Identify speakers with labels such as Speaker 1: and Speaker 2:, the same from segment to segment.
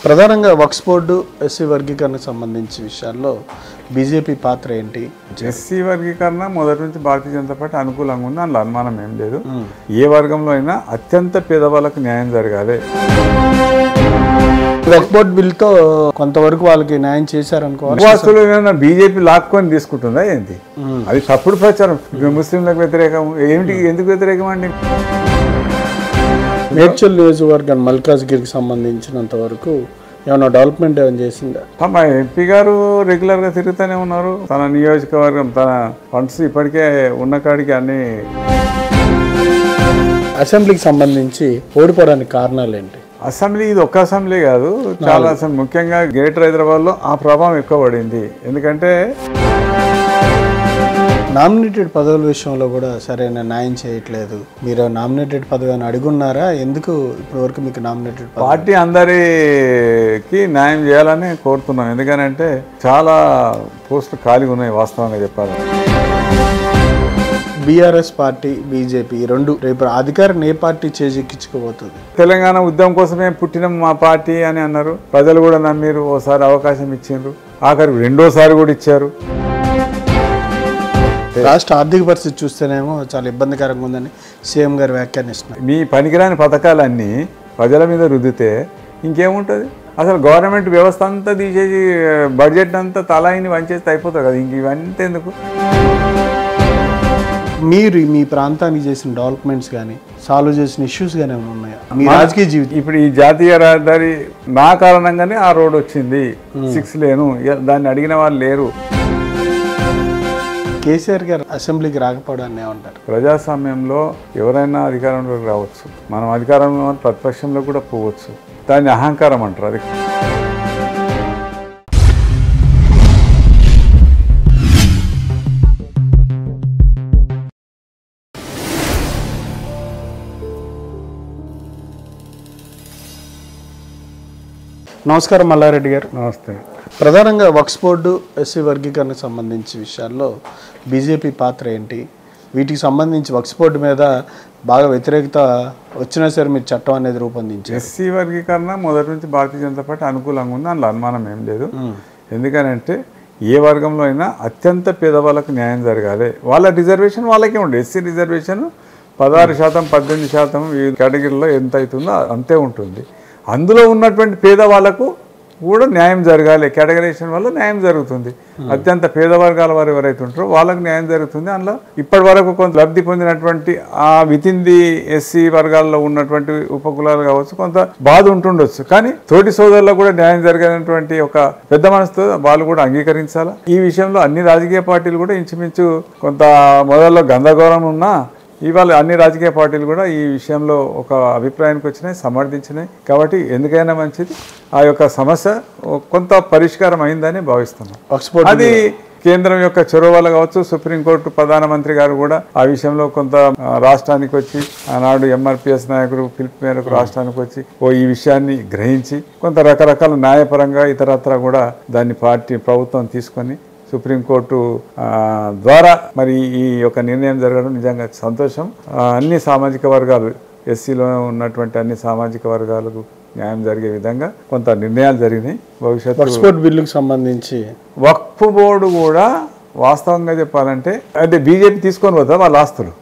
Speaker 1: ప్రధానంగా వక్ఫ్ board SC వర్గీకరణకు సంబంధించి విషయాల్లో బీజేపీ పాత్ర ఏంటి?
Speaker 2: ఎస్సీ వర్గీకరణ మొదటి నుంచి భారతీయ జనతా పార్టీ అనుకూలంగా ఉంది, అందులో అనుమానం ఏం లేదు. ఏ వర్గంలో అయినా అత్యంత పేదవాళ్ళకు న్యాయం జరగాలి.
Speaker 1: వక్ఫ్ బోర్డు బిల్తో కొంతవరకు వాళ్ళకి న్యాయం చేశారనుకోవాలి.
Speaker 2: అసలు బీజేపీ లాక్కొని తీసుకుంటుందా ఏంటి? అది తప్పుడు ప్రచారం. ముస్లింలకు వ్యతిరేకం ఏమిటి? ఎందుకు వ్యతిరేకం అండి?
Speaker 1: మేడ్చల్ నియోజకవర్గం మల్కాజ్గిరికి సంబంధించినంత వరకు ఏమైనా డెవలప్మెంట్ ఏమైనా చేసిందా?
Speaker 2: మా ఎంపీ గారు రెగ్యులర్గా తిరుగుతూనే ఉన్నారు. తన నియోజకవర్గం తన ఫండ్స్ ఇప్పటికే ఉన్న కాడికి అన్ని.
Speaker 1: అసెంబ్లీకి సంబంధించి ఓడిపోవడానికి కారణాలు ఏంటి?
Speaker 2: అసెంబ్లీ ఇది ఒక్క అసెంబ్లీ కాదు, చాలా అసెంబ్లీ. ముఖ్యంగా గ్రేటర్ హైదరాబాద్లో ఆ ప్రభావం ఎక్కువ పడింది. ఎందుకంటే
Speaker 1: నామినేటెడ్ పదవుల విషయంలో కూడా సరైన న్యాయం చేయట్లేదు. మీరు నామినేటెడ్ పదవి అని అడుగున్నారా? ఎందుకు ఇప్పటి వరకు మీకు నామినేటెడ్
Speaker 2: పార్టీ అందరికీ న్యాయం చేయాలని కోరుతున్నాం. ఎందుకనంటే చాలా పోస్టులు ఖాళీగా ఉన్నాయి వాస్తవంగా చెప్పాలి.
Speaker 1: బీఆర్ఎస్ పార్టీ, బీజేపీ రెండు రేపు అధికారం ఏ పార్టీ చేజిక్కించుకోబోతుంది?
Speaker 2: తెలంగాణ ఉద్యమం కోసమే పుట్టిన మా పార్టీ అని అన్నారు. ప్రజలు కూడా నమ్మిరు. ఓసారి అవకాశం ఇచ్చిండ్రు, ఆఖరికి రెండోసారి కూడా ఇచ్చారు.
Speaker 1: రాష్ట్ర ఆర్థిక పరిస్థితి చూస్తేనేమో చాలా ఇబ్బందికరంగా ఉందని సీఎం గారు వ్యాఖ్యానిస్తున్నారు.
Speaker 2: మీ పనికిరాని పథకాలన్నీ ప్రజల మీద రుద్దితే ఇంకేముంటుంది? అసలు గవర్నమెంట్ వ్యవస్థ అంతా తీసేసి బడ్జెట్ అంతా తలాయిని వంచేస్తే అయిపోతుంది కదా. ఇంక ఇవంతా ఎందుకు?
Speaker 1: మీరు మీ ప్రాంతానికి చేసిన డెవలప్మెంట్స్ కానీ సాల్వ్ చేసిన ఇష్యూస్ కానీ ఏమైనా ఉన్నాయా మీ రాజకీయ జీవితం?
Speaker 2: ఇప్పుడు ఈ జాతీయ రహదారి నా కారణంగానే ఆ రోడ్ వచ్చింది, 6 లేను. దాన్ని అడిగిన వాళ్ళు లేరు.
Speaker 1: కేసీఆర్ గారు అసెంబ్లీకి రాకపోవడాన్ని ఏమంటారు?
Speaker 2: ప్రజాస్వామ్యంలో ఎవరైనా అధికారంలోకి రావచ్చు. మనం అధికారంలో ప్రతిపక్షంలో కూడా పోవచ్చు. దాన్ని అహంకారం అంటారు. అది
Speaker 1: నమస్కారం మల్లారెడ్డి గారు.
Speaker 2: నమస్తే.
Speaker 1: ప్రధానంగా వక్ఫ్ బోర్డు ఎస్సీ వర్గీకరణకు సంబంధించి విషయాల్లో బీజేపీ పాత్ర ఏంటి? వీటికి సంబంధించి వక్ఫ్ బోర్డు మీద బాగా వ్యతిరేకత వచ్చినా సరే మీరు చట్టం అనేది రూపొందించారు.
Speaker 2: ఎస్సీ వర్గీకరణ మొదటి నుంచి భారతీయ జనతా పార్టీ అనుకూలంగా ఉంది, అందులో అనుమానం ఏం లేదు. ఎందుకనంటే ఏ వర్గంలో అయినా అత్యంత పేదవాళ్ళకు న్యాయం జరగాలి. వాళ్ళ రిజర్వేషన్ వాళ్ళకే ఉంటుంది. ఎస్సీ రిజర్వేషన్ 16%, 18% ఈ కేటగిరీలో ఎంత అవుతుందో అంతే ఉంటుంది. అందులో ఉన్నటువంటి పేదవాళ్లకు కూడా న్యాయం జరగాలి. కేటగరైజేషన్ వల్ల న్యాయం జరుగుతుంది. అత్యంత పేద వర్గాల వారు ఎవరైతే ఉంటారో వాళ్ళకు న్యాయం జరుగుతుంది. అందులో ఇప్పటి వరకు కొంత లబ్ధి పొందినటువంటి ఆ వితిన్ ది ఎస్సీ వర్గాల్లో ఉన్నటువంటి ఉపకులాలు కావచ్చు, కొంత బాధ ఉంటుండొచ్చు. కానీ తోటి సోదరులకు కూడా న్యాయం జరగాలనేటువంటి ఒక పెద్ద మనసుతో వాళ్ళు కూడా అంగీకరించాలి. ఈ విషయంలో అన్ని రాజకీయ పార్టీలు కూడా ఇంచుమించు కొంత మొదల్లో గందరగోళం ఉన్నా ఇవాళ అన్ని రాజకీయ పార్టీలు కూడా ఈ విషయంలో ఒక అభిప్రాయానికి వచ్చినాయి, సమర్థించినాయి. కాబట్టి ఎందుకైనా మంచిది ఆ యొక్క సమస్య కొంత పరిష్కారం అయిందని భావిస్తున్నాం. అది కేంద్రం యొక్క చొరవ వల్ల కావచ్చు. సుప్రీంకోర్టు ప్రధానమంత్రి గారు కూడా ఆ విషయంలో కొంత రాష్ట్రానికి వచ్చి ఆనాడు ఎంఆర్పిఎస్ నాయకుడు పిలుపు మేరకు రాష్ట్రానికి వచ్చి ఈ విషయాన్ని గ్రహించి కొంత రకరకాల న్యాయపరంగా ఇతరత్ర కూడా దాన్ని ప్రభుత్వం తీసుకొని సుప్రీంకోర్టు ద్వారా మరి ఈ యొక్క నిర్ణయం జరగడం నిజంగా సంతోషం. అన్ని సామాజిక వర్గాలు, ఎస్సీలో ఉన్నటువంటి అన్ని సామాజిక వర్గాలకు న్యాయం జరిగే విధంగా కొంత నిర్ణయాలు జరిగినాయి. భవిష్యత్తు
Speaker 1: బిల్లుకు సంబంధించి
Speaker 2: వక్ఫ్ బోర్డు కూడా వాస్తవంగా చెప్పాలంటే అంటే బీజేపీ తీసుకొని పోతా వాళ్ళ ఆస్తులు,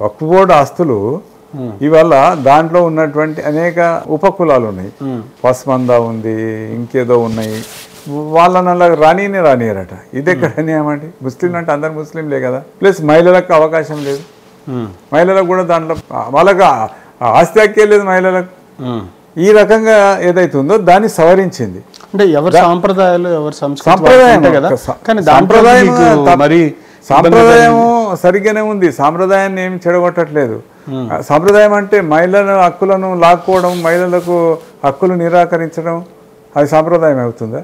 Speaker 2: వక్ఫ్ బోర్డు ఆస్తులు ఇవాళ దాంట్లో ఉన్నటువంటి అనేక ఉపకులాలు ఉన్నాయి. పస్మందా ఉంది, ఇంకేదో ఉన్నాయి. వాళ్ళని అలా రానియరట. ఇది ఎక్కడ అన్యాయమండి? ముస్లింలు అంటే అందరు ముస్లింలే కదా. ప్లస్ మహిళలకు అవకాశం లేదు. మహిళలకు కూడా దాంట్లో వాళ్ళకి ఆస్తి హక్కే లేదు మహిళలకు. ఈ రకంగా ఏదైతుందో దాన్ని సవరించింది.
Speaker 1: అంటే ఎవరి సాంప్రదాయాలు ఎవరి
Speaker 2: సంప్రదాయం
Speaker 1: కదా. కానీ
Speaker 2: సాంప్రదాయము సరిగ్గానే ఉంది. సాంప్రదాయాన్ని ఏమి చెడగొట్టట్లేదు. సాంప్రదాయం అంటే మహిళల హక్కులను లాక్కోవడం, మహిళలకు హక్కులు నిరాకరించడం, అది సాంప్రదాయం అవుతుందా?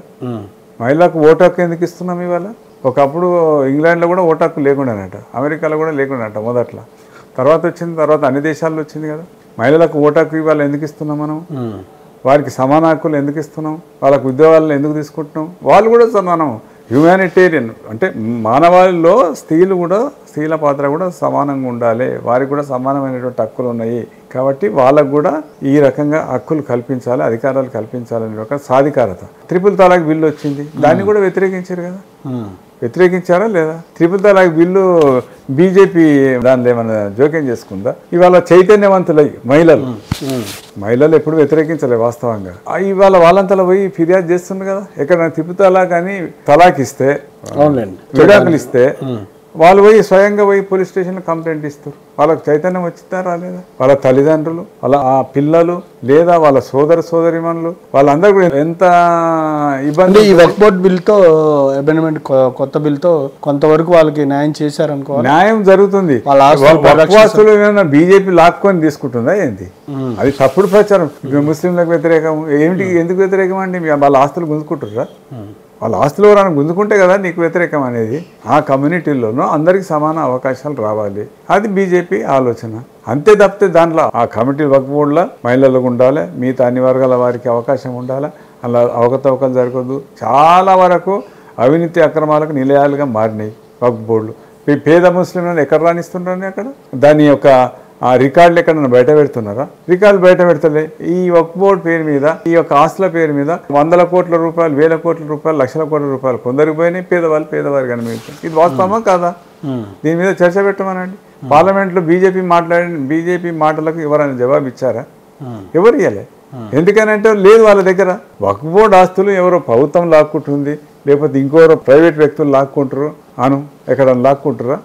Speaker 2: మహిళలకు ఓటు హక్కు ఎందుకు ఇస్తున్నాం ఇవాళ? ఒకప్పుడు ఇంగ్లాండ్లో కూడా ఓటు హక్కు లేకుండానట, అమెరికాలో కూడా లేకుండానట మొదట్లో. తర్వాత అన్ని దేశాల్లో వచ్చింది కదా. మహిళలకు ఓటు హక్కు ఇవాళ ఎందుకు ఇస్తున్నాం మనం? వారికి సమాన హక్కులు ఎందుకు ఇస్తున్నాం? వాళ్ళకు ఉద్యోగాలను ఎందుకు తీసుకుంటున్నాం? వాళ్ళు కూడా సమానం. హ్యూమానిటేరియన్ అంటే మానవాళిలో స్త్రీల పాత్ర కూడా సమానంగా ఉండాలి, వారికి కూడా సమానమైనటువంటి హక్కులు ఉన్నాయి కాబట్టి వాళ్ళకు కూడా ఈ రకంగా హక్కులు కల్పించాలి, అధికారాలు కల్పించాలనే ఒక సాధికారత. ట్రిపుల్ తలాక్ బిల్లు వచ్చింది, దాన్ని కూడా వ్యతిరేకించారు కదా, వ్యతిరేకించారా లేదా? ట్రిపుల్ తలాక్ బిల్లు బీజేపీ దానిలో ఏమైనా జోక్యం చేసుకుందా? ఇవాళ చైతన్యవంతులై మహిళలు ఎప్పుడు వ్యతిరేకించలే వాస్తవంగా. ఇవాళ వాళ్ళంతలో పోయి ఫిర్యాదు చేస్తుంది కదా, ఎక్కడ ట్రిపుల్ తలాక్ అని తలాక్ ఇస్తే విడాకులు ఇస్తే వాళ్ళు పోయి స్వయంగా పోయి పోలీస్ స్టేషన్లో కంప్లైంట్ ఇస్తారు. వాళ్ళకి చైతన్యం వచ్చిందా రాలేదా? వాళ్ళ తల్లిదండ్రులు, వాళ్ళ ఆ పిల్లలు, లేదా వాళ్ళ సోదరిమణులు, వాళ్ళందరూ కూడా ఎంత ఇబ్బంది.
Speaker 1: ఈ వర్క్ బోర్డ్ బిల్తో అమెండ్మెంట్ కొత్త బిల్తో కొంతవరకు వాళ్ళకి న్యాయం చేశారనుకో,
Speaker 2: న్యాయం జరుగుతుంది. వక్ఫ్ ఏమైనా బీజేపీ లాక్కొని తీసుకుంటుందా ఏంటి? అది తప్పుడు ప్రచారం. ముస్లింలకు వ్యతిరేకం ఏమిటి? ఎందుకు వ్యతిరేకం అండి? వాళ్ళ ఆస్తులు గుంజుకుంటారా? వాళ్ళ ఆస్తులు ఎవరైనా గుంజుకుంటే కదా నీకు వ్యతిరేకం అనేది. ఆ కమ్యూనిటీల్లోనూ అందరికీ సమాన అవకాశాలు రావాలి, అది బీజేపీ ఆలోచన. అంతే తప్పితే దాంట్లో ఆ కమిటీ వక్ఫ్ బోర్డులో మహిళలకు ఉండాలి, మిగతా అన్ని వర్గాల వారికి అవకాశం ఉండాలి, అలా అవకతవకలు జరగదు. చాలా వరకు అవినీతి అక్రమాలకు నిలయాలుగా మారినాయి వక్ఫ్ బోర్డులు. పేద ముస్లింలను ఎక్కడ రాణిస్తున్నారని అక్కడ దాని యొక్క ఆ రికార్డులు ఎక్కడన్నా బయట పెడుతున్నారా? రికార్డులు బయట పెడతలే. ఈ వక్ఫ్ బోర్డు పేరు మీద, ఈ యొక్క ఆస్తుల పేరు మీద వందల కోట్ల రూపాయలు, వేల కోట్ల రూపాయలు, లక్షల కోట్ల రూపాయలు కొందరికి పోయినాయి, పేదవారు కనిపిస్తుంది. ఇది వాస్తవమా కాదా? దీని మీద చర్చ పెట్టమనండి. పార్లమెంట్లో బీజేపీ మాటలకు ఎవరైనా జవాబు ఇచ్చారా? ఎవరు ఇవ్వలే. ఎందుకనంటే లేదు వాళ్ళ దగ్గర. వక్ఫ్ బోర్డు ఆస్తులు ఎవరో ప్రభుత్వం లాక్కుంటుంది, లేకపోతే ఇంకోరో ప్రైవేట్ వ్యక్తులు లాక్కుంటారు అను ఎక్కడ లాక్కుంటారా?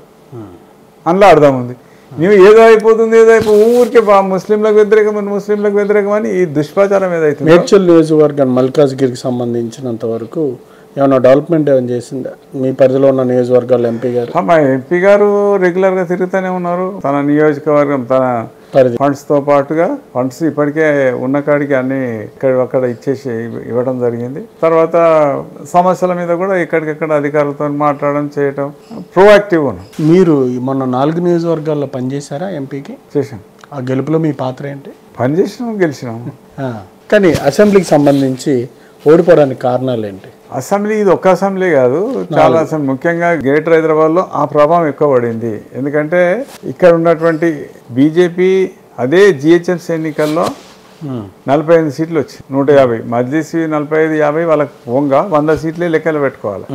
Speaker 2: అందులో అర్థం ఉంది. నువ్వు ఏదో అయిపోతుంది ఊరికే ముస్లింలకు వ్యతిరేకం అని ఈ దుష్ప్రచారం ఏదైతే.
Speaker 1: మేడ్చల్ నియోజకవర్గం మల్కాజ్గిరికి సంబంధించినంత వరకు ఏమైనా డెవలప్మెంట్ ఏమైనా చేసిందా మీ పరిధిలో ఉన్న నియోజకవర్గాలు? ఎంపీ గారు రెగ్యులర్గా తిరుగుతూనే ఉన్నారు. తన నియోజకవర్గం తన ఫండ్స్తో పాటుగా ఫండ్స్ ఇప్పటికే ఉన్న కాడికి అన్ని అక్కడ ఇవ్వడం జరిగింది. తర్వాత సమస్యల మీద కూడా ఇక్కడికక్కడ అధికారులతో మాట్లాడడం చేయటం ప్రోయాక్టివ్. మీరు మొన్న 4 నియోజకవర్గాల్లో పనిచేశారా? ఎంపీకి
Speaker 2: చేశాం.
Speaker 1: ఆ గెలుపులో మీ పాత్ర ఏంటి?
Speaker 2: పనిచేసినాము, గెలిచినాము.
Speaker 1: కానీ అసెంబ్లీకి సంబంధించి ఓడిపోవడానికి కారణాలు ఏంటి?
Speaker 2: అసెంబ్లీ ఇది ఒక్క అసెంబ్లీ కాదు, చాలా అసెంబ్లీ. ముఖ్యంగా గ్రేటర్ హైదరాబాద్లో ఆ ప్రభావం ఎక్కువ పడింది. ఎందుకంటే ఇక్కడ ఉన్నటువంటి బీజేపీ అదే జిహెచ్ఎంసీ ఎన్నికల్లో 45 సీట్లు వచ్చి 150, మజ్లిస్ 45, 50 వాళ్ళకి పోంగా 100 సీట్లే లెక్కలు పెట్టుకోవాలి.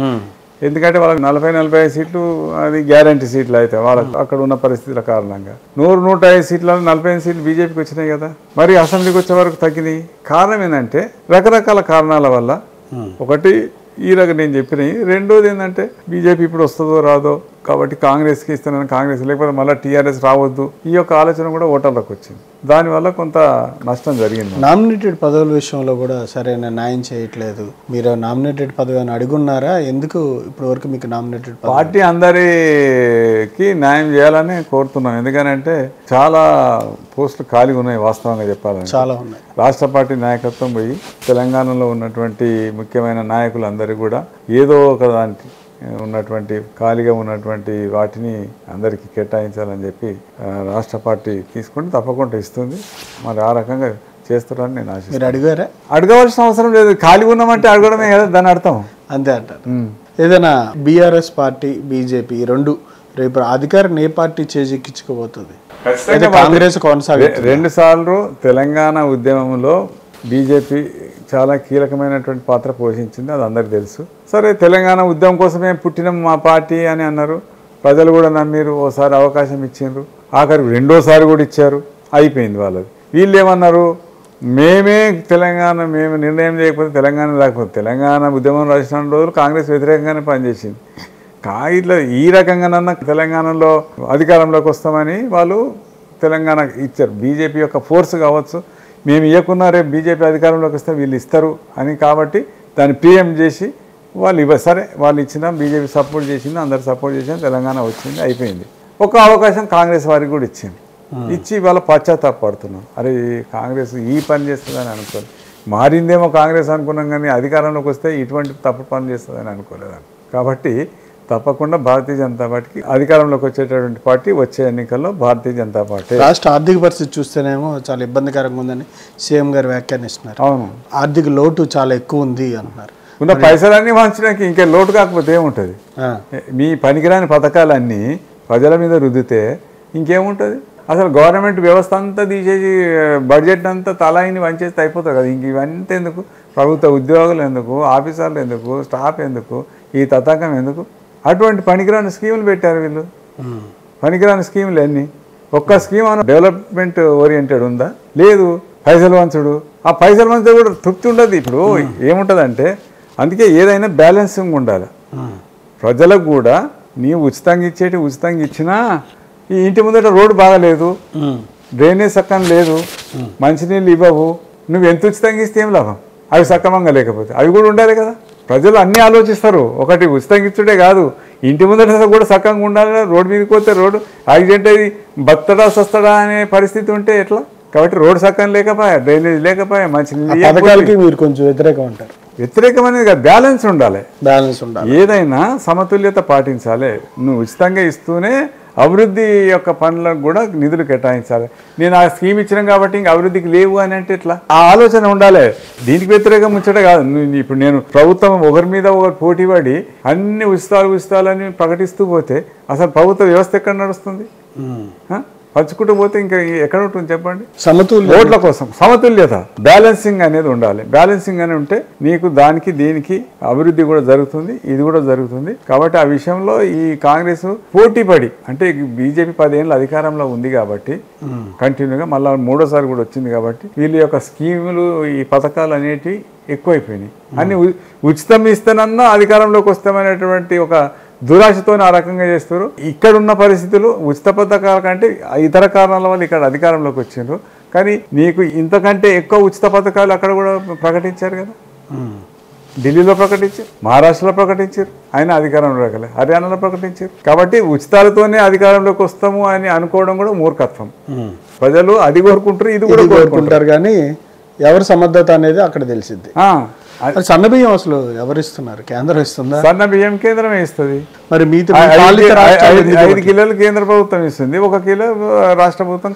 Speaker 2: ఎందుకంటే వాళ్ళకి 40-45 సీట్లు అది గ్యారంటీ సీట్లు అయితే వాళ్ళకి అక్కడ ఉన్న పరిస్థితుల కారణంగా 100-105 సీట్లలో 45 సీట్లు బీజేపీకి వచ్చినాయి కదా. మరి అసెంబ్లీకి వచ్చే వరకు తగ్గినాయి. కారణం ఏంటంటే రకరకాల కారణాల వల్ల. ఒకటి ఈ రకం నేను చెప్పినాయి. రెండోది ఏంటంటే బీజేపీ ఇప్పుడు వస్తుందో రాదో కాబట్టి కాంగ్రెస్కి ఇస్తున్నాను, కాంగ్రెస్ లేకపోతే మళ్ళీ టీఆర్ఎస్ రావద్దు, ఈ యొక్క ఆలోచన కూడా ఓటర్లకు వచ్చింది. దానివల్ల కొంత నష్టం జరిగింది.
Speaker 1: నామినేటెడ్ పదవుల విషయంలో కూడా సరైన న్యాయం చేయట్లేదు. మీరు నామినేటెడ్ పదవి అని అడుగున్నారా? ఎందుకు ఇప్పటి వరకు మీకు నామినేటెడ్?
Speaker 2: పార్టీ అందరికీ న్యాయం చేయాలని కోరుతున్నాం. ఎందుకనంటే చాలా పోస్టులు ఖాళీగా ఉన్నాయి. వాస్తవంగా చెప్పాలని
Speaker 1: చాలా ఉన్నాయి.
Speaker 2: రాష్ట్ర పార్టీ నాయకత్వం పోయి తెలంగాణలో ఉన్నటువంటి ముఖ్యమైన నాయకులందరూ కూడా ఏదో ఒక దానికి ఉన్నటువంటి ఖాళీగా ఉన్నటువంటి వాటిని అందరికీ కేటాయించాలని చెప్పి రాష్ట్ర పార్టీ తీసుకుంటే తప్పకుండా ఇస్తుంది. మరి ఆ రకంగా చేస్తారని నేను ఆశిస్తాను.
Speaker 1: మీరు అడిగారా?
Speaker 2: అడగవలసిన అవసరం లేదు. ఖాళీ ఉన్నామంటే అడగడమే కదా దాని అర్థం.
Speaker 1: అంతే అంటారు. ఏదైనా బీఆర్ఎస్ పార్టీ, బీజేపీ రెండు రేపు అధికారం ఏ పార్టీ చేజిక్కించుకోబోతుంది? కాంగ్రెస్ కొనసాగుతుంది.
Speaker 2: 2 సార్లు తెలంగాణ ఉద్యమంలో బీజేపీ చాలా కీలకమైనటువంటి పాత్ర పోషించింది, అది అందరికీ తెలుసు. సరే, తెలంగాణ ఉద్యమం కోసమే పుట్టిన మా పార్టీ అని అన్నారు. ప్రజలు కూడా నమ్మిరు. ఓసారి అవకాశం ఇచ్చిండ్రు, ఆఖరికి 2వ సారి కూడా ఇచ్చారు. అయిపోయింది వాళ్ళది. వీళ్ళు ఏమన్నారు? మేము నిర్ణయం చేయకపోతే తెలంగాణ లేకపోతే తెలంగాణ ఉద్యమం రాసిన రోజులు కాంగ్రెస్ వ్యతిరేకంగానే పనిచేసింది. ఇట్లా ఈ రకంగానన్నా తెలంగాణలో అధికారంలోకి వస్తామని వాళ్ళు తెలంగాణ ఇచ్చారు. బీజేపీ యొక్క ఫోర్స్ కావచ్చు, మేము ఇవ్వకున్నా రేపు బీజేపీ అధికారంలోకి వస్తే వీళ్ళు ఇస్తారు అని. కాబట్టి దాన్ని ప్రియం చేసి వాళ్ళు సరే వాళ్ళు ఇచ్చినా బీజేపీ సపోర్ట్ చేసింది, అందరు సపోర్ట్ చేసినా తెలంగాణ వచ్చింది, అయిపోయింది. ఒక అవకాశం కాంగ్రెస్ వారికి కూడా ఇచ్చింది. ఇచ్చి వాళ్ళ పశ్చాత్తాపడుతున్నాం. అరే కాంగ్రెస్ ఈ పని చేస్తుందని అనుకోలేదు. మారిందేమో కాంగ్రెస్ అనుకున్నాం, కానీ అధికారంలోకి వస్తే ఇటువంటి తప్పు పని చేస్తుందని అనుకోలేదు. కాబట్టి తప్పకుండా భారతీయ జనతా పార్టీకి అధికారంలోకి వచ్చేటటువంటి పార్టీ వచ్చే ఎన్నికల్లో భారతీయ జనతా పార్టీ.
Speaker 1: రాష్ట్ర ఆర్థిక పరిస్థితి చూస్తేనేమో చాలా ఇబ్బందికరంగా ఉందని సీఎం గారు వ్యాఖ్యానిస్తున్నారు.
Speaker 2: అవును,
Speaker 1: ఆర్థిక లోటు చాలా ఎక్కువ ఉంది అంటున్నారు.
Speaker 2: ఉన్న పైసలన్నీ వంచడానికి ఇంకే లోటు కాకపోతే ఏముంటుంది? మీ పనికిరాని పథకాలన్నీ ప్రజల మీద రుద్దితే ఇంకేముంటుంది? అసలు గవర్నమెంట్ వ్యవస్థ అంతా తీసేసి బడ్జెట్ అంతా తలాయిని వంచేస్తే అయిపోతుంది కదా. ఇంక ఇవంతా ఎందుకు? ప్రభుత్వ ఉద్యోగులు ఎందుకు, ఆఫీసర్లు ఎందుకు, స్టాఫ్ ఎందుకు, ఈ తతంగం ఎందుకు? అటువంటి పనికిరాని స్కీములు పెట్టారు వీళ్ళు. పనికిరాని స్కీములు అన్నీ. ఒక్క స్కీమ్ అన్న డెవలప్మెంట్ ఓరియంటెడ్ ఉందా? లేదు. పైసలు వంచుడు, ఆ పైసలు వంచుడు కూడా తృప్తి ఉండదు. ఇప్పుడు ఏముంటుందంటే అందుకే ఏదైనా బ్యాలెన్సింగ్ ఉండాలి. ప్రజలకు కూడా నీవు ఉచితంగా ఇచ్చినా ఈ ఇంటి ముందట రోడ్డు బాగాలేదు, డ్రైనేజ్ సక్కం లేదు, మంచినీళ్ళు ఇవ్వవు, నువ్వు ఎంత ఉచితంగా ఇస్తే ఏం లాభం? అవి సక్రమంగా లేకపోతే అవి కూడా ఉండాలి కదా. ప్రజలు అన్నీ ఆలోచిస్తారు. ఒకటి ఉచితంగా ఇచ్చుడే కాదు, ఇంటి ముందట కూడా సక్కంగా ఉండాలి. రోడ్డు మీదకి పోతే రోడ్డు యాక్సిడెంట్ అయ్యి బతడా సస్తడా అనే పరిస్థితి ఉంటే ఎట్లా? కాబట్టి రోడ్డు సక్కం లేకపోయా, డ్రైనేజ్ లేకపోయా, మంచినీళ్ళు.
Speaker 1: మీరు కొంచెం వ్యతిరేకం అంటారు?
Speaker 2: వ్యతిరేకం అనేది బ్యాలెన్స్ ఉండాలి.
Speaker 1: బ్యాలెన్స్ ఉండాలి.
Speaker 2: ఏదైనా సమతుల్యత పాటించాలి. నువ్వు ఉచితంగా ఇస్తూనే అభివృద్ధి యొక్క పనులకు కూడా నిధులు కేటాయించాలి. నేను ఆ స్కీమ్ ఇచ్చినాం కాబట్టి ఇంక అభివృద్ధికి లేవు అని అంటే ఎట్లా? ఆ ఆలోచన ఉండాలి. దీనికి వ్యతిరేకం ముచ్చట కాదు. ఇప్పుడు నేను ప్రభుత్వం ఒకరి మీద ఒకరు పోటీపడి అన్ని ఉచితాలని ప్రకటిస్తూ పోతే అసలు ప్రభుత్వ వ్యవస్థ ఎక్కడ నడుస్తుంది? పంచుకుంటూ పోతే ఇంకా ఎక్కడ ఉంటుంది చెప్పండి? ఓట్ల కోసం సమతుల్యత, బ్యాలెన్సింగ్ అనేది ఉండాలి. బ్యాలెన్సింగ్ అని ఉంటే నీకు దానికి దీనికి అభివృద్ధి కూడా జరుగుతుంది, ఇది కూడా జరుగుతుంది. కాబట్టి ఆ విషయంలో ఈ కాంగ్రెస్ పోటీపడి, అంటే బీజేపీ 10 ఏళ్ళు అధికారంలో ఉంది కాబట్టి కంటిన్యూగా మళ్ళీ మూడోసారి కూడా వచ్చింది కాబట్టి వీళ్ళ యొక్క స్కీములు, ఈ పథకాలు అనేటివి ఎక్కువైపోయినాయి. అన్ని ఉచితం ఇస్తానన్నా అధికారంలోకి వస్తామనేటువంటి ఒక దురాశతో ఆ రకంగా చేస్తారు. ఇక్కడున్న పరిస్థితులు ఉచిత పథకాల కంటే ఇతర కారణాల వల్ల ఇక్కడ అధికారంలోకి వచ్చిండ్రు. కానీ నీకు ఇంతకంటే ఎక్కువ ఉచిత పథకాలు అక్కడ కూడా ప్రకటించారు కదా. ఢిల్లీలో ప్రకటించారు, మహారాష్ట్రలో ప్రకటించారు, ఆయన అధికారంలో రాగలే, హర్యానాలో ప్రకటించారు. కాబట్టి ఉచితాలతోనే అధికారంలోకి వస్తాము అని అనుకోవడం కూడా మూర్ఖత్వం. ప్రజలు అది కోరుకుంటారు, ఇది కూడా కోరుకుంటారు.
Speaker 1: కానీ ఎవరి సమర్థత అనేది అక్కడ తెలిసింది. సన్న బియ్యం అసలు ఎవరిస్తున్నారు? కేంద్రం ఇస్తుందా?
Speaker 2: సన్న బియ్యం కేంద్రమే ఇస్తుంది.
Speaker 1: మరి
Speaker 2: 5 కిలోలు కేంద్ర ప్రభుత్వం ఇస్తుంది, 1 కిలో రాష్ట్ర ప్రభుత్వం.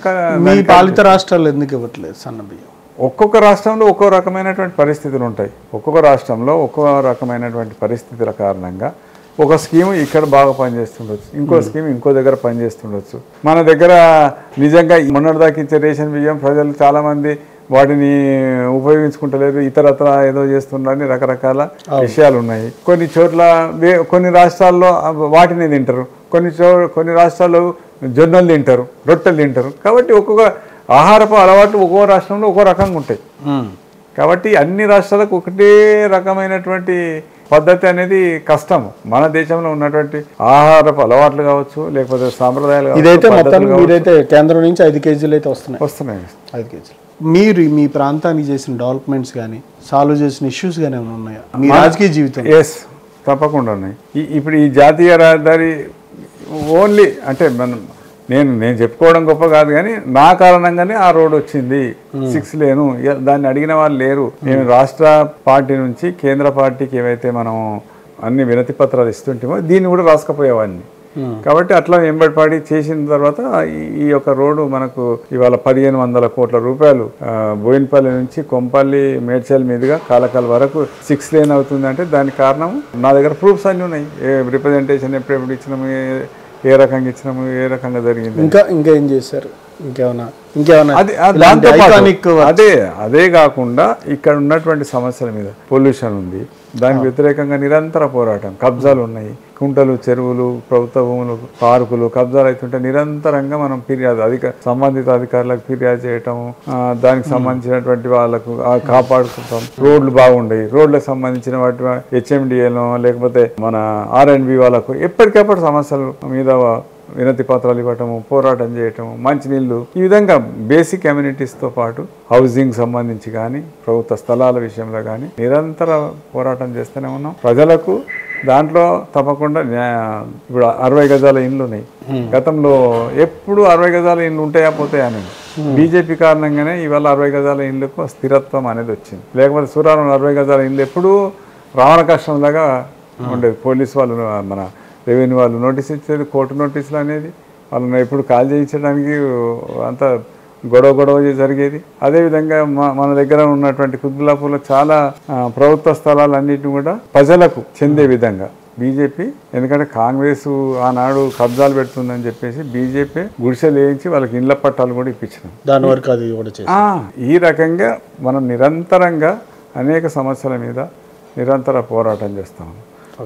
Speaker 1: మీ పాలిత రాష్ట్రాలు ఎందుకు ఇవ్వట్లేదు సన్న బియ్యం?
Speaker 2: ఒక్కొక్క రాష్ట్రంలో ఒక్కో రకమైనటువంటి పరిస్థితులు ఉంటాయి. ఒక్కొక్క రాష్ట్రంలో ఒక్కో రకమైనటువంటి పరిస్థితుల కారణంగా ఒక స్కీమ్ ఇక్కడ బాగా పనిచేస్తుండొచ్చు, ఇంకో స్కీమ్ ఇంకో దగ్గర పనిచేస్తుండొచ్చు. మన దగ్గర నిజంగా మొన్నటిదాకా ఇచ్చే రేషన్ బియ్యం ప్రజలు చాలామంది వాటిని ఉపయోగించుకుంటలేదు, ఇతరత్ర ఏదో చేస్తున్నారని రకరకాల విషయాలు ఉన్నాయి. కొన్ని చోట్ల కొన్ని రాష్ట్రాల్లో వాటిని తింటారు, కొన్ని రాష్ట్రాల్లో జొన్నలు తింటారు, రొట్టెలు తింటారు. కాబట్టి ఒక్కొక్క ఆహారపు అలవాట్లు ఒక్కో రాష్ట్రంలో ఒక్కో రకంగా ఉంటాయి. కాబట్టి అన్ని రాష్ట్రాలకు ఒకటే రకమైనటువంటి పద్ధతి అనేది కష్టం. మన దేశంలో ఉన్నటువంటి ఆహారపు అలవాట్లు కావచ్చు, లేకపోతే సాంప్రదాయాలు.
Speaker 1: ఇదైతే మొత్తం కేంద్రం నుంచి 5 కేజీలు అయితే వస్తున్నాయి. 5 కేజీలు. మీరు మీ ప్రాంతానికి చేసిన డెవలప్మెంట్స్ కానీ, సాల్వ్ చేసిన ఇష్యూస్ కానీ ఏమైనా ఉన్నాయా మీ రాజకీయ జీవితం?
Speaker 2: ఎస్, తప్పకుండా ఉన్నాయి. ఇప్పుడు ఈ జాతీయ రహదారి ఓన్లీ అంటే నేను చెప్పుకోవడం గొప్ప కాదు, కానీ నా కారణంగానే ఆ రోడ్ వచ్చింది. 6 లేను, దాన్ని అడిగిన వాళ్ళు లేరు. నేను రాష్ట్ర పార్టీ నుంచి కేంద్ర పార్టీకి ఏవైతే మనం అన్ని వినతి పత్రాలు ఇస్తుంటామో దీన్ని కూడా రాసుకపోయేవాడిని. కాబట్టి అట్లా వెంబడిపడి చేసిన తర్వాత ఈ యొక్క రోడ్డు మనకు ఇవాళ 1500 కోట్ల రూపాయలు బోయినపల్లి నుంచి కొంపల్లి మేడ్చల్ మీదుగా కాలకాల వరకు 6 లేన్ అవుతుంది. అంటే దానికి కారణం నా దగ్గర ప్రూఫ్స్ అన్నీ ఉన్నాయి. రిప్రజెంటేషన్ ఎప్పుడెప్పుడు ఇచ్చినాము, ఏ రకంగా ఇచ్చినాము, ఏ రకంగా జరిగింది,
Speaker 1: ఇంకా ఏం చేశారు, ఇంకేమన్నా
Speaker 2: అదే కాకుండా ఇక్కడ ఉన్నటువంటి సమస్యల మీద పొల్యూషన్ ఉంది, దానికి వ్యతిరేకంగా నిరంతర పోరాటం. కబ్జాలు ఉన్నాయి, కుంటలు, చెరువులు, ప్రభుత్వ భూములు, పార్కులు కబ్జాలు అవుతుంటే నిరంతరంగా మనం ఫిర్యాదు సంబంధిత అధికారులకు ఫిర్యాదు చేయటము, దానికి సంబంధించినటువంటి వాళ్ళకు కాపాడుకుంటాం. రోడ్లు బాగుండయి, రోడ్లకు సంబంధించిన వాటి HMDAలో లేకపోతే మన R&B వాళ్ళకు ఎప్పటికప్పుడు సమస్యల మీద వినతి పత్రాలు ఇవ్వటము, పోరాటం చేయటము, మంచినీళ్ళు, ఈ విధంగా బేసిక్ అమ్యూనిటీస్తో పాటు హౌసింగ్ సంబంధించి కానీ, ప్రభుత్వ స్థలాల విషయంలో కానీ నిరంతర పోరాటం చేస్తూనే ఉన్నాం. ప్రజలకు దాంట్లో తప్పకుండా ఇప్పుడు 60 గజాల ఇండ్లు ఉన్నాయి. గతంలో ఎప్పుడు 60 గజాల ఇండ్లు ఉంటాయా పోతాయా అని బీజేపీ కారణంగానే ఇవాళ 60 గజాల ఇండ్లకు స్థిరత్వం అనేది వచ్చింది. లేకపోతే సూరారం 60 గజాల ఇండ్లు ఎప్పుడూ రావణ కష్టంలాగా ఉండేది. పోలీసు వాళ్ళు, మన రెవెన్యూ వాళ్ళు నోటీస్ ఇచ్చేది, కోర్టు నోటీసులు అనేది వాళ్ళని ఎప్పుడు కాల్ చేయించడానికి అంత గొడవ జరిగేది. అదేవిధంగా మన దగ్గర ఉన్నటువంటి కుత్బుల్లాపూర్లో చాలా ప్రభుత్వ స్థలాలన్నింటినీ కూడా ప్రజలకు చెందే విధంగా బీజేపీ, ఎందుకంటే కాంగ్రెస్ ఆనాడు కబ్జాలు పెడుతుందని చెప్పేసి బీజేపీ గుడిసెలు వేయించి వాళ్ళకి ఇండ్ల పట్టాలు కూడా ఇప్పించినాం.
Speaker 1: దాని వరకు అది కూడా
Speaker 2: ఈ రకంగా మనం నిరంతరంగా అనేక సమస్యల మీద నిరంతర పోరాటం చేస్తాము.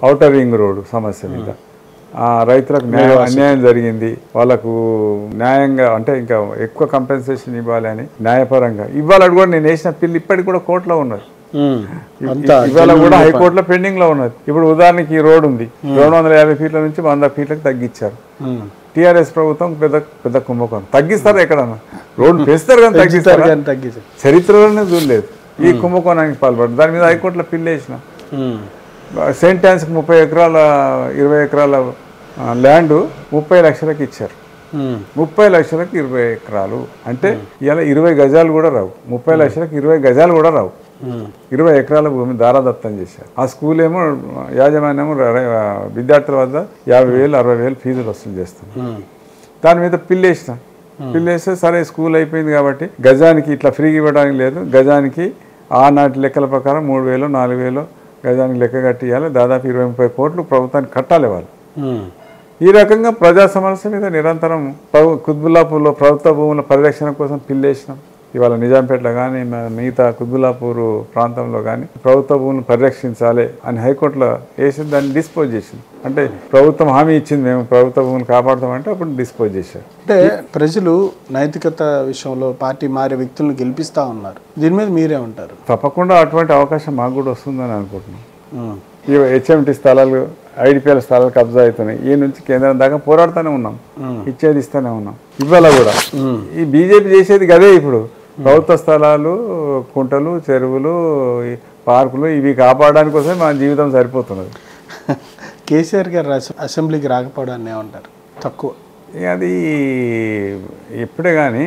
Speaker 2: ఔటర్ రింగ్ రోడ్డు సమస్య మీద, రైతులకు అన్యాయం జరిగింది, వాళ్ళకు న్యాయంగా అంటే ఇంకా ఎక్కువ కంపెన్సేషన్ ఇవ్వాలి అని న్యాయపరంగా ఇవ్వాలి కూడా నేను వేసిన పిల్లు ఇప్పటికి కూడా కోర్టులో ఉన్నది. ఇవాళ కూడా హైకోర్టులో పెండింగ్ లో ఉన్నది. ఇప్పుడు ఉదాహరణకి ఈ రోడ్ ఉంది, 250 ఫీట్ల నుంచి 100 ఫీట్లకు తగ్గించారు. టీఆర్ఎస్ ప్రభుత్వం పెద్ద కుంభకోణం. తగ్గిస్తారు ఎక్కడన్నా, రోడ్డు పెంచుతారు కానీ తగ్గిస్తారు, చరిత్రలోనే చూడలేదు ఈ కుంభకోణానికి పాల్పడ్డారు. దాని మీద హైకోర్టులో పిల్లు వేసిన. సెయింట్ ట్యాన్స్కి 30 ఎకరాల 20 ఎకరాల ల్యాండ్ 30 లక్షలకు ఇచ్చారు. 30 లక్షలకు 20 ఎకరాలు అంటే ఇలా 20 గజాలు కూడా రావు. 30 లక్షలకు 20 గజాలు కూడా రావు. 20 ఎకరాల భూమి దారాదత్తం చేశారు. ఆ స్కూల్ ఏమో యాజమాన్యము విద్యార్థుల వద్ద 50,000 60,000 ఫీజులు వసూలు చేస్తాం. దాని మీద పిల్లేస్తే సరే స్కూల్ అయిపోయింది కాబట్టి గజానికి ఇట్లా ఫ్రీగా ఇవ్వడానికి లేదు, గజానికి ఆనాటి లెక్కల ప్రకారం 3,000 4,000 గజానికి లెక్క కట్టియాలి. దాదాపు 20-30 కోట్లు ప్రభుత్వానికి కట్టాలి వాళ్ళు. ఈ రకంగా ప్రజా సమస్య మీద నిరంతరం కుత్బుల్లాపూర్లో ప్రభుత్వ భూముల పరిరక్షణ కోసం పిల్లేసినాం. ఇవాళ నిజాంపేటలో కానీ మిగతా కుత్బుల్లాపూర్ ప్రాంతంలో కానీ ప్రభుత్వ భూములను పరిరక్షించాలి అని హైకోర్టులో వేసి దాన్ని డిస్పోజ్ చేసింది. అంటే ప్రభుత్వం హామీ ఇచ్చింది మేము ప్రభుత్వ భూములు కాపాడుతామంటే అప్పుడు డిస్పోజ్ చేశారు.
Speaker 1: అంటే ప్రజలు నైతికత విషయంలో పార్టీ మారే వ్యక్తులను గెలిపిస్తూ ఉన్నారు. దీని మీద మీరే ఉంటారు?
Speaker 2: తప్పకుండా అటువంటి అవకాశం మాకు కూడా వస్తుందని అనుకుంటున్నాం. ఈ హెచ్ఎంటీ స్థలాలు ఐడిపిఎల్ స్థలాలు కబ్జా అవుతున్నాయి. ఈ నుంచి కేంద్రం దాకా పోరాడుతూనే ఉన్నాం, ఇచ్చేది ఇస్తూనే ఉన్నాం. ఇవాళ కూడా ఈ బీజేపీ చేసేది అదే. ఇప్పుడు ప్రభుత్వ స్థలాలు, కుంటలు, చెరువులు, పార్కులు ఇవి కాపాడడానికి కోసమే మన జీవితం సరిపోతున్నది.
Speaker 1: కేసీఆర్ గారు అసెంబ్లీకి రాకపోవడాన్ని ఏమంటారు? తక్కువ.
Speaker 2: అది ఎప్పుడే కానీ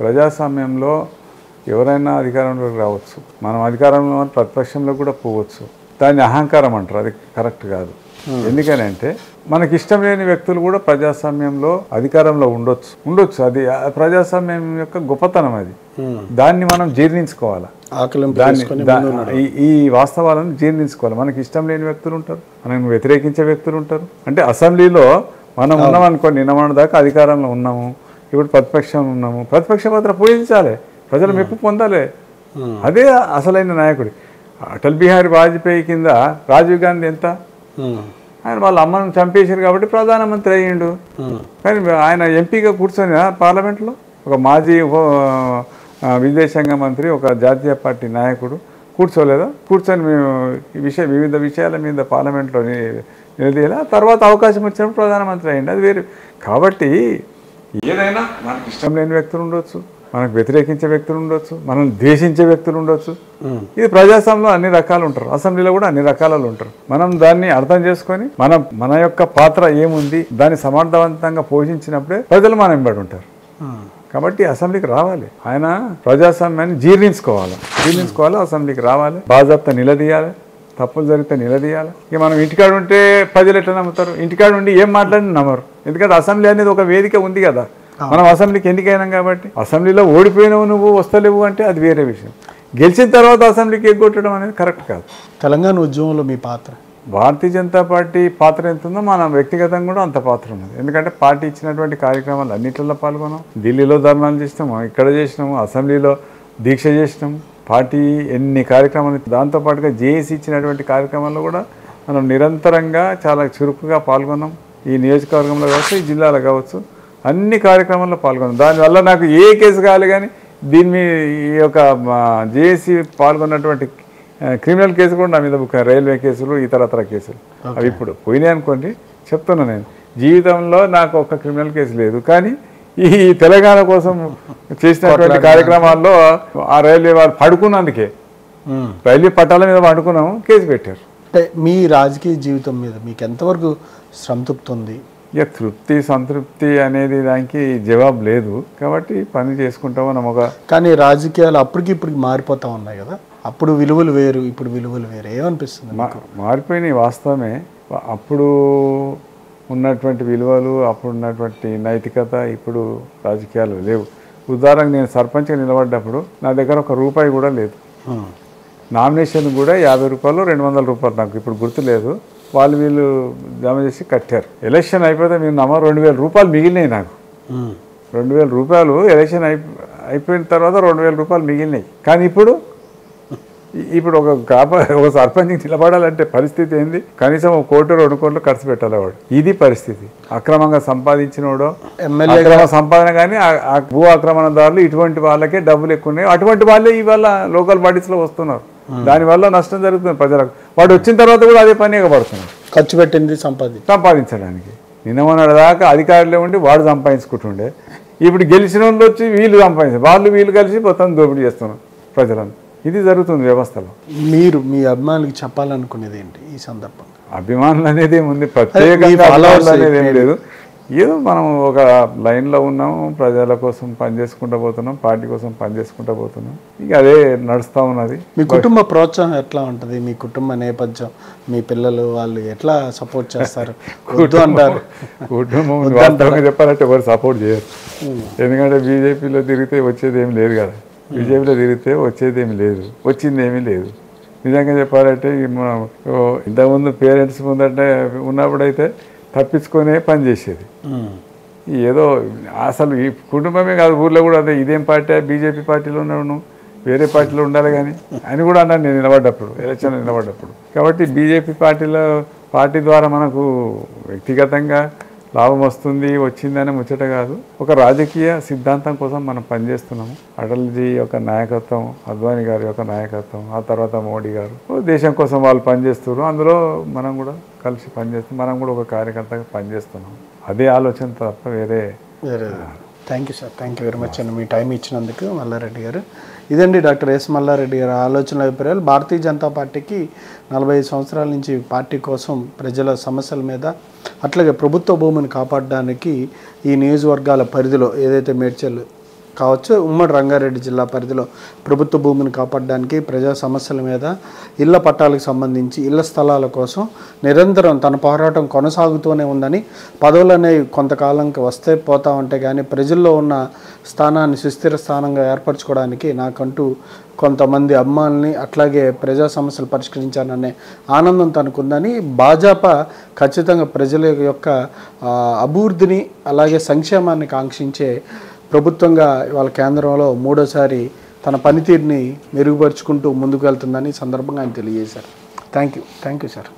Speaker 2: ప్రజాస్వామ్యంలో ఎవరైనా అధికారంలోకి రావచ్చు, మనం అధికారంలో ప్రతిపక్షంలో కూడా పోవచ్చు. దాన్ని అహంకారం అంటారు, అది కరెక్ట్ కాదు. ఎందుకనంటే మనకి ఇష్టం లేని వ్యక్తులు కూడా ప్రజాస్వామ్యంలో అధికారంలో ఉండొచ్చు. అది ప్రజాస్వామ్యం యొక్క గొప్పతనం. అది దాన్ని మనం జీర్ణించుకోవాలి. ఈ వాస్తవాలను జీర్ణించుకోవాలి. మనకి ఇష్టం లేని వ్యక్తులు ఉంటారు, మనకు వ్యతిరేకించే వ్యక్తులు ఉంటారు. అంటే అసెంబ్లీలో మనం ఉన్నాం అనుకోండి, నిన్న దాకా అధికారంలో ఉన్నాము, ఇప్పుడు ప్రతిపక్షంలో ఉన్నాము. ప్రతిపక్ష పాత్ర పోషించాలి, ప్రజలు మెప్పు పొందాలి. అదే అసలైన నాయకుడి. అటల్ బిహారీ వాజ్పేయి కింద రాజీవ్ గాంధీ ఎంత, ఆయన వాళ్ళ అమ్మను చంపేశారు కాబట్టి ప్రధానమంత్రి అయ్యిండు. కానీ ఆయన ఎంపీగా కూర్చొని పార్లమెంట్లో ఒక మాజీ విదేశాంగ మంత్రి, ఒక జాతీయ పార్టీ నాయకుడు కూర్చోలేదా? కూర్చొని మేము వివిధ విషయాల మీద పార్లమెంట్లో నిలదీయాలి. తర్వాత అవకాశం వచ్చినప్పుడు ప్రధానమంత్రి అయ్యిండు, అది వేరు. కాబట్టి ఏదైనా మనకి ఇష్టం లేని వ్యక్తులు ఉండొచ్చు, మనకు వ్యతిరేకించే వ్యక్తులు ఉండొచ్చు, మనం ద్వేషించే వ్యక్తులు ఉండొచ్చు. ఇది ప్రజాస్వామ్యంలో అన్ని రకాలు ఉంటారు, అసెంబ్లీలో కూడా అన్ని రకాలలో ఉంటారు. మనం దాన్ని అర్థం చేసుకొని మన యొక్క పాత్ర ఏముంది దాన్ని సమర్థవంతంగా పోషించినప్పుడే ప్రజలు మన వెంబడి ఉంటారు. కాబట్టి అసెంబ్లీకి రావాలి, ఆయన ప్రజాస్వామ్యాన్ని జీర్ణించుకోవాలి, అసెంబ్లీకి రావాలి, బాజాప్తా నిలదీయాలి, తప్పులు జరిగితే నిలదీయాలి. ఇక మనం ఇంటికాడ ఉంటే ప్రజలు ఎట్లా నమ్ముతారు? ఇంటికాడ ఉండి ఏం మాట్లాడినా నమ్మరు. ఎందుకంటే అసెంబ్లీ అనేది ఒక వేదిక ఉంది కదా, మనం అసెంబ్లీకి ఎన్నికైనాం కాబట్టి. అసెంబ్లీలో ఓడిపోయినావు, నువ్వు వస్తలేవు అంటే అది వేరే విషయం. గెలిచిన తర్వాత అసెంబ్లీకి ఎగ్గొట్టడం అనేది కరెక్ట్ కాదు.
Speaker 1: తెలంగాణ ఉద్యమంలో మీ పాత్ర,
Speaker 2: భారతీయ జనతా పార్టీ పాత్ర ఎంత ఉందో మన వ్యక్తిగతంగా కూడా అంత పాత్ర ఉన్నది. ఎందుకంటే పార్టీ ఇచ్చినటువంటి కార్యక్రమాలు అన్నింటిలో పాల్గొన్నాం. ఢిల్లీలో ధర్నాలు చేసినాము, ఇక్కడ చేసినాము, అసెంబ్లీలో దీక్ష చేసినాము. పార్టీ ఎన్ని కార్యక్రమాలు, దాంతోపాటుగా జేఏసీ ఇచ్చినటువంటి కార్యక్రమాల్లో కూడా మనం నిరంతరంగా చాలా చురుకుగా పాల్గొన్నాం. ఈ నియోజకవర్గంలో కావచ్చు, ఈ జిల్లాలో కావచ్చు, అన్ని కార్యక్రమాల్లో పాల్గొన్నాం. దానివల్ల నాకు ఏ కేసు కావాలి కానీ దీని మీద ఈ యొక్క జేఏసీ పాల్గొన్నటువంటి క్రిమినల్ కేసు కూడా నా మీద బుక్, రైల్వే కేసులు, ఇతరతర కేసులు అవి ఇప్పుడు పోయినాయి అనుకోండి. చెప్తున్నా, నేను జీవితంలో నాకు ఒక క్రిమినల్ కేసు లేదు. కానీ ఈ తెలంగాణ కోసం చేసినటువంటి కార్యక్రమాల్లో ఆ రైల్వే వాళ్ళు పడుకున్నందుకే, రైల్వే పట్టాల మీద పడుకున్నాము, కేసు పెట్టారు.
Speaker 1: అంటే మీ రాజకీయ జీవితం మీద మీకు ఎంతవరకు సంతృప్తి ఉంది?
Speaker 2: ఇక తృప్తి సంతృప్తి అనేది దానికి జవాబు లేదు. కాబట్టి పని చేసుకుంటాము నమ్మక.
Speaker 1: కానీ రాజకీయాలు అప్పటికిప్పటికి మారిపోతూ ఉన్నాయి కదా, అప్పుడు విలువలు వేరు, ఇప్పుడు విలువలు వేరు. ఏమనిపిస్తుంది?
Speaker 2: మారిపోయినాయి, వాస్తవమే. అప్పుడు ఉన్నటువంటి విలువలు, అప్పుడు ఉన్నటువంటి నైతికత ఇప్పుడు రాజకీయాలు లేవు. ఉదాహరణకు నేను సర్పంచ్గా నిలబడ్డప్పుడు నా దగ్గర ఒక రూపాయి కూడా లేదు. నామినేషన్ కూడా 50 రూపాయలు 200 రూపాయలు నాకు ఇప్పుడు గుర్తులేదు, వీళ్ళు జమ చేసి కట్టారు. ఎలక్షన్ అయిపోతే మీరు నమ్మ 2000 రూపాయలు మిగిలినాయి నాకు. 2000 రూపాయలు ఎలక్షన్ అయిపోయిన తర్వాత 2000 రూపాయలు మిగిలినాయి. కానీ ఇప్పుడు ఒక సర్పంచ్కి నిలబడాలంటే పరిస్థితి ఏంది? కనీసం 1 కోటి 2 కోట్లు ఖర్చు పెట్టాలి వాడు. ఇది పరిస్థితి. అక్రమంగా సంపాదించినోడో అక్రమ సంపాదన, కానీ ఆ భూ ఆక్రమణదారులు ఇటువంటి వాళ్ళకే డబ్బులు ఎక్కువ ఉన్నాయి. అటువంటి వాళ్ళే ఇవాళ లోకల్ బాడీస్లో వస్తున్నారు. దానివల్ల నష్టం జరుగుతుంది ప్రజలకు. వాడు వచ్చిన తర్వాత కూడా అదే పనిగా పడుతున్నారు,
Speaker 1: ఖర్చు పెట్టింది
Speaker 2: సంపాదించడానికి. నిన్నమొన్నటి దాకా అధికారులే ఉండి వాడు సంపాదించుకుంటుండే. ఇప్పుడు గెలిచిన వాళ్ళు వచ్చి వీళ్ళు సంపాదించారు, వీళ్ళు కలిసి మొత్తం దోపిడీ చేస్తున్నారు ప్రజలను. ఇది జరుగుతుంది వ్యవస్థలో.
Speaker 1: మీరు మీ అభిమానులకు చెప్పాలనుకునేది ఏంటి ఈ సందర్భంగా?
Speaker 2: అభిమానులు అనేది ఏముంది, ప్రత్యేకంగా అభిమానులు అనేది ఏం లేదు. ఏదో మనం ఒక లైన్లో ఉన్నాము, ప్రజల కోసం పనిచేసుకుంటూ పోతున్నాం, పార్టీ కోసం పనిచేసుకుంటూ పోతున్నాం. ఇక అదే నడుస్తూ ఉన్నది.
Speaker 1: మీ కుటుంబ ప్రోత్సాహం ఎట్లా ఉంటుంది? మీ కుటుంబ నేపథ్యం, మీ పిల్లలు వాళ్ళు ఎట్లా సపోర్ట్ చేస్తారు? అంటారు
Speaker 2: కుటుంబం వాస్తవంగా చెప్పాలంటే ఎవరు సపోర్ట్ చేయరు. ఎందుకంటే బీజేపీలో తిరిగితే వచ్చేది ఏమి లేదు కదా, బీజేపీలో తిరిగితే వచ్చేది ఏమి లేదు, వచ్చింది ఏమీ లేదు. నిజంగా చెప్పాలంటే మనం ఇంతకుముందు పేరెంట్స్ ముందంటే ఉన్నప్పుడైతే తప్పించుకొనే పని చేసేది. ఏదో అసలు ఈ కుటుంబమే కాదు, ఊర్లో కూడా అదే, ఇదేం పార్టీ బీజేపీ పార్టీలో ఉన్నాను, వేరే పార్టీలో ఉండాలి కానీ అని కూడా అన్నాను నేను నిలబడ్డప్పుడు, ఎలక్షన్లో నిలబడ్డప్పుడు. కాబట్టి బీజేపీ పార్టీ ద్వారా మనకు వ్యక్తిగతంగా లాభం వచ్చిందని ముచ్చట కాదు. ఒక రాజకీయ సిద్ధాంతం కోసం మనం పనిచేస్తున్నాము. అటల్జీ యొక్క నాయకత్వం, అద్వానీ గారి యొక్క నాయకత్వం, ఆ తర్వాత మోడీ గారు దేశం కోసం వాళ్ళు పనిచేస్తున్నారు. అందులో మనం కూడా కలిసి పనిచేస్తాం, మనం కూడా ఒక కార్యకర్తగా పనిచేస్తున్నాం. అదే ఆలోచన తప్ప వేరే.
Speaker 1: Thank you sir, thank you very much అండి మీ టైం ఇచ్చినందుకు మల్లారెడ్డి గారు. ఇదండి డాక్టర్ ఎస్ మల్లారెడ్డి గారి ఆలోచన అభిప్రాయాలు. భారతీయ జనతా పార్టీకి 45 సంవత్సరాల నుంచి పార్టీ కోసం ప్రజల సమస్యల మీద, అట్లాగే ప్రభుత్వ భూమిని కాపాడడానికి ఈ నియోజకవర్గాల పరిధిలో ఏదైతే మేడ్చల్ కావచ్చు, ఉమ్మడి రంగారెడ్డి జిల్లా పరిధిలో ప్రభుత్వ భూమిని కాపాడడానికి, ప్రజా సమస్యల మీద, ఇళ్ల పట్టాలకు సంబంధించి ఇళ్ల స్థలాల కోసం నిరంతరం తన పోరాటం కొనసాగుతూనే ఉందని, పదవులు అనేవి కొంతకాలంకి వస్తే పోతా ఉంటే కానీ ప్రజల్లో ఉన్న స్థానాన్ని సుస్థిర స్థానంగా ఏర్పరచుకోవడానికి నాకంటూ కొంతమంది అభిమానుల్ని, అట్లాగే ప్రజా సమస్యలు పరిష్కరించాననే ఆనందం తనకుందని, భాజపా ఖచ్చితంగా ప్రజల యొక్క అభివృద్ధిని అలాగే సంక్షేమాన్ని కాంక్షించే ప్రభుత్వంగా వాళ్ళ కేంద్రంలో మూడోసారి తన పనితీరుని మెరుగుపరుచుకుంటూ ముందుకు వెళ్తుందని సందర్భంగా ఆయన తెలియజేశారు. Thank you sir.